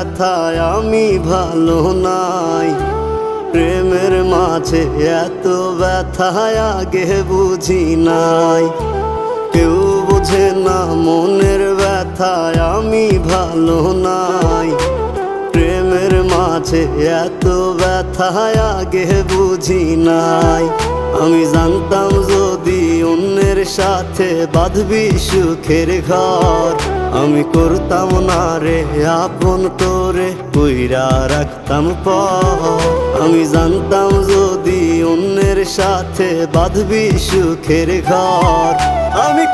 ব্যথায় আমি ভালো নাই। প্রেমের মাঝে এত ব্যথায় আগে বুঝি নাই। কেউ বোঝে না মনের ব্যথায় আমি ভালো নাই। প্রেমের মাঝে এত ব্যথায় আগে বুঝি নাই। আমি জানতাম যদি অন্যের সাথে বাঁধবি সুখের ঘর, আমি করতাম না রে আপন করে কইরা রাখতাম পর। আমি জানতাম যদি অন্যের সাথে বাঁধবি সুখের ঘর, আমি